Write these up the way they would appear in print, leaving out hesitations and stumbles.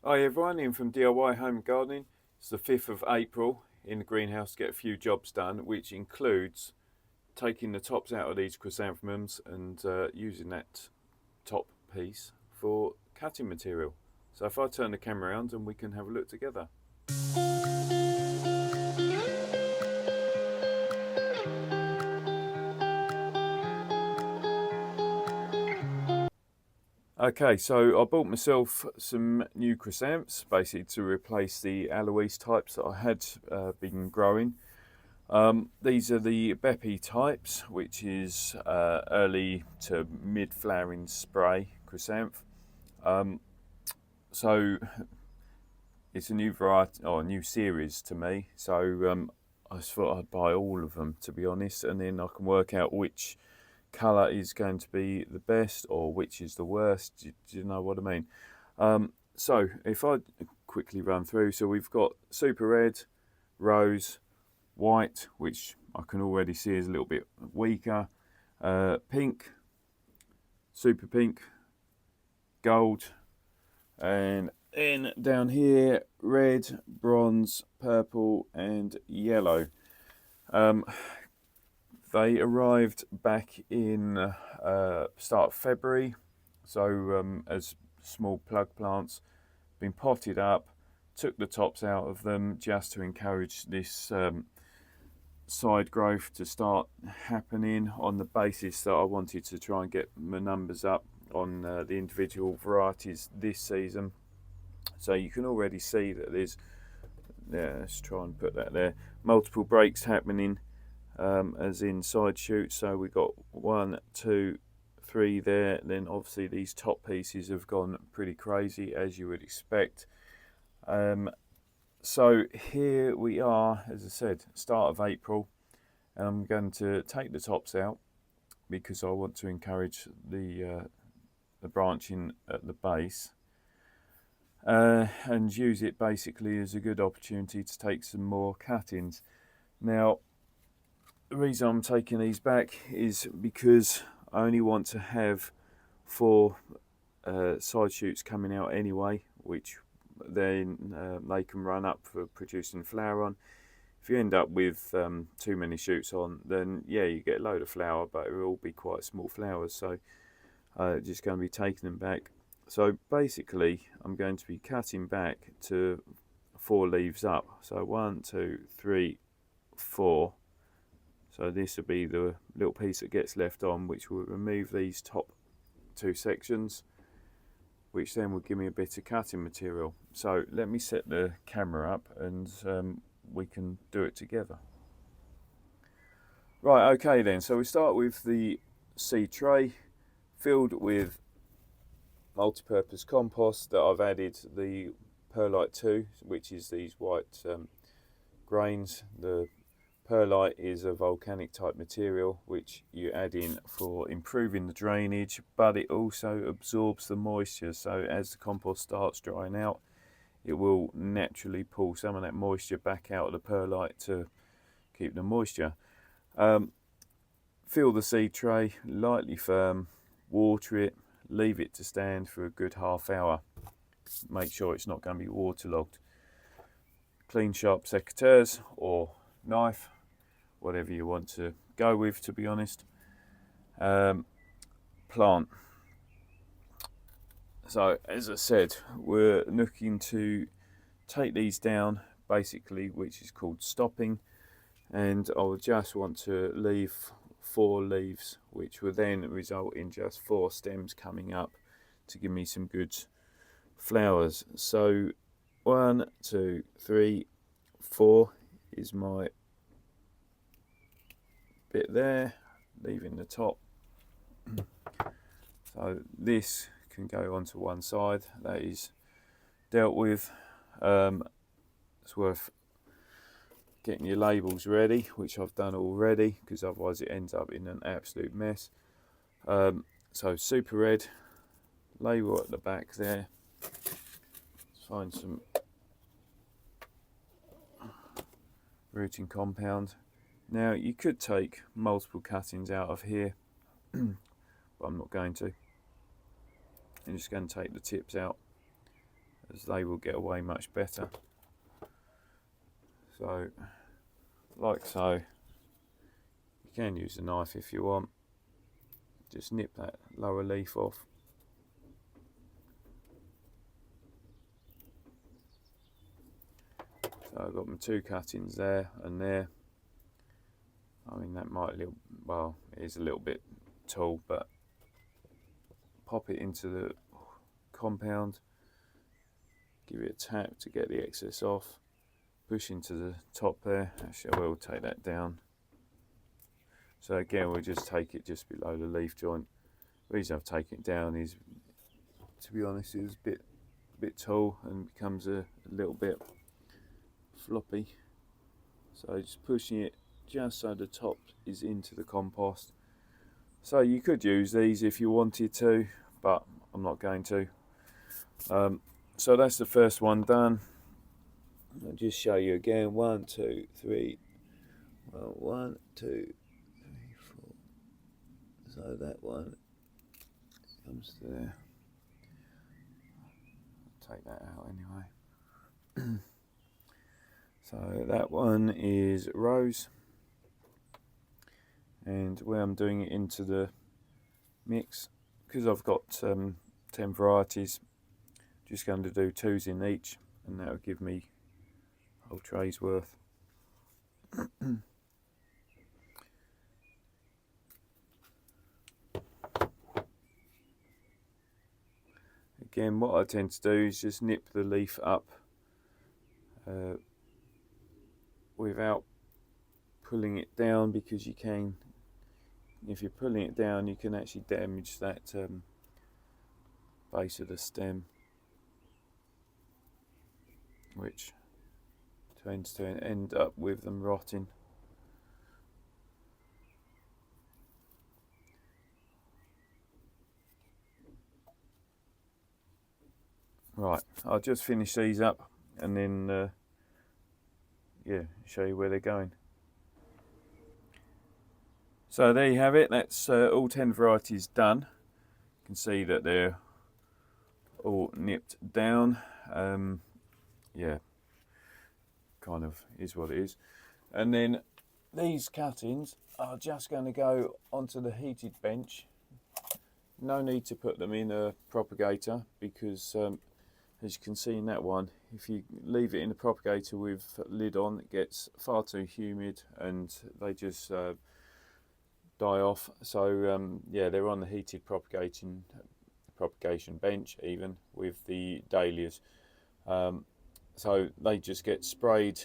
Hi everyone, Ian from DIY Home Gardening. It's the 5th of April in the greenhouse to get a few jobs done, which includes taking the tops out of these chrysanthemums and using that top piece for cutting material. So if I turn the camera around and we can have a look together. Okay, so I bought myself some new chrysanthemums, basically to replace the Alois types that I had been growing. These are the Bepi types, which is early to mid-flowering spray chrysanthemum. So it's a new variety or a new series to me. So I just thought I'd buy all of them, to be honest, and then I can work out which colour is going to be the best or which is the worst. Do you know what I mean? So if I quickly run through, so we've got super red, rose, white, which I can already see is a little bit weaker, pink, super pink, gold, and then down here red, bronze, purple and yellow. They arrived back in start of February, so as small plug plants, been potted up, took the tops out of them just to encourage this side growth to start happening, on the basis that I wanted to try and get my numbers up on the individual varieties this season. So you can already see that there's, let's try and put that there, multiple breaks happening as in side shoots. So we got 1, 2, 3 there. Then obviously these top pieces have gone pretty crazy, as you would expect. So here we are, as I said, start of April, and I'm going to take the tops out because I want to encourage the branching at the base, and use it basically as a good opportunity to take some more cuttings. Now, the reason I'm taking these back is because I only want to have 4 side shoots coming out anyway, which then they can run up for producing flower on. If you end up with too many shoots on, then yeah, you get a load of flower, but it will all be quite small flowers, so just going to be taking them back. So basically I'm going to be cutting back to 4 leaves up, so 1, 2, 3, 4. So this will be the little piece that gets left on, which will remove these top 2 sections, which then will give me a bit of cutting material. So let me set the camera up and we can do it together. Right, okay then, so we start with the seed tray filled with multi-purpose compost that I've added the Perlite to, which is these white grains. The Perlite is a volcanic type material which you add in for improving the drainage, but it also absorbs the moisture, so as the compost starts drying out, it will naturally pull some of that moisture back out of the Perlite to keep the moisture. Fill the seed tray lightly firm, water it, leave it to stand for a good half hour. Make sure it's not going to be waterlogged. Clean sharp secateurs or knife, whatever you want to go with, to be honest. Plant. So as I said, we're looking to take these down basically, which is called stopping, and I'll just want to leave 4 leaves, which will then result in just 4 stems coming up to give me some good flowers. So 1, 2, 3, 4 is my bit there, leaving the top. So this can go onto one side, that is dealt with. It's worth getting your labels ready, which I've done already, because otherwise it ends up in an absolute mess. So super red, label at the back there. Let's find some rooting compound. Now you could take multiple cuttings out of here, but I'm not going to. I'm just going to take the tips out as they will get away much better. So, like so, you can use a knife if you want. Just nip that lower leaf off. So I've got my 2 cuttings there and there. I mean, that might well, it is a little bit tall, but pop it into the compound, give it a tap to get the excess off, push into the top there. Actually, I will take that down. So again, we'll just take it just below the leaf joint. The reason I've taken it down is, to be honest, it was a bit tall and becomes a little bit floppy. So just pushing it just so the top is into the compost. So you could use these if you wanted to, but I'm not going to. So that's the first one done. I'll just show you again. 1, 2, 3. Well, 1, 2, 3, 4. So that one comes there. I'll take that out anyway. So that one is rose, and where I'm doing it into the mix, because I've got 10 varieties, just going to do 2s in each, and that will give me a whole tray's worth. Again, what I tend to do is just nip the leaf up without pulling it down, because you can, if you're pulling it down, you can actually damage that base of the stem, which tends to end up with them rotting. Right, I'll just finish these up and then yeah, show you where they're going. So there you have it. That's all 10 varieties done. You can see that they're all nipped down. Yeah, kind of is what it is. And then these cuttings are just going to go onto the heated bench. No need to put them in a propagator, because as you can see in that one, if you leave it in a propagator with lid on, it gets far too humid and they just die off. So yeah, they're on the heated propagation bench, even with the dahlias. So they just get sprayed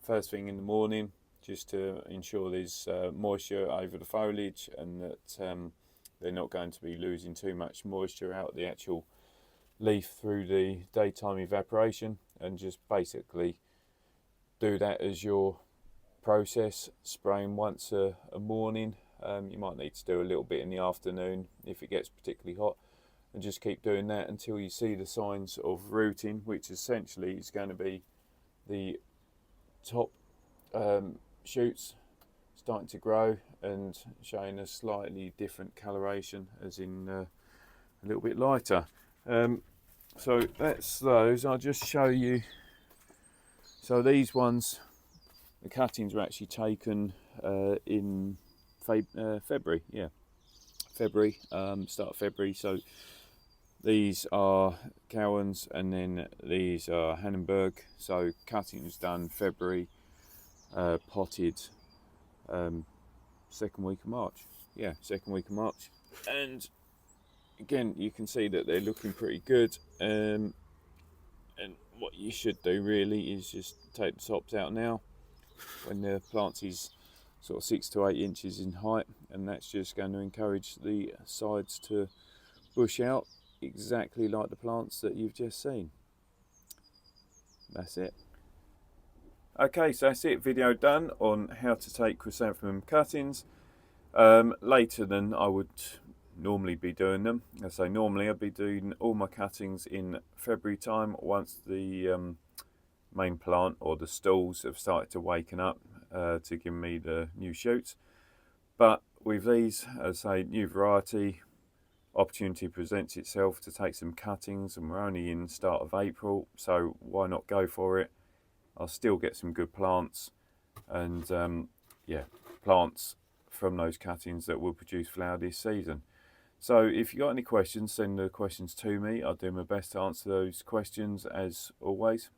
first thing in the morning, just to ensure there's moisture over the foliage, and that they're not going to be losing too much moisture out of the actual leaf through the daytime evaporation. And just basically do that as your process, spraying once a morning. You might need to do a little bit in the afternoon if it gets particularly hot, and just keep doing that until you see the signs of rooting, which essentially is going to be the top shoots starting to grow and showing a slightly different coloration, as in a little bit lighter. So that's those. I'll just show you. So these ones, the cuttings were actually taken in February. Yeah, February, start of February. So these are Cowans, and then these are Hannenberg. So cuttings done February, potted second week of March. Yeah, second week of March. And again, you can see that they're looking pretty good. And what you should do really is just take the tops out now when the plant is sort of 6 to 8 inches in height, and that's just going to encourage the sides to bush out exactly like the plants that you've just seen. That's it. Okay, so that's it. Video done on how to take chrysanthemum cuttings later than I would normally be doing them. As I say, normally I'd be doing all my cuttings in February time, once the main plant or the stools have started to waken up to give me the new shoots. But with these, as I say, new variety, opportunity presents itself to take some cuttings, and we're only in start of April, so why not go for it? I'll still get some good plants, and yeah, plants from those cuttings that will produce flower this season. So if you got any questions, send the questions to me. I'll do my best to answer those questions as always.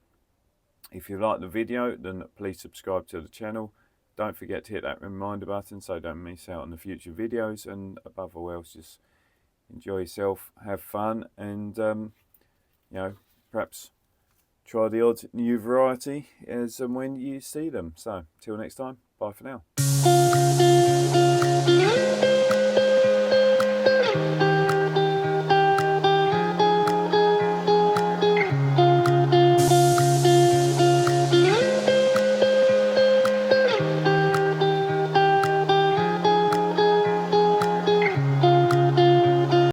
If you like the video, then please subscribe to the channel. Don't forget to hit that reminder button so don't miss out on the future videos, and above all else, just enjoy yourself, have fun, and you know, perhaps try the odd new variety as and when you see them. So till next time, bye for now.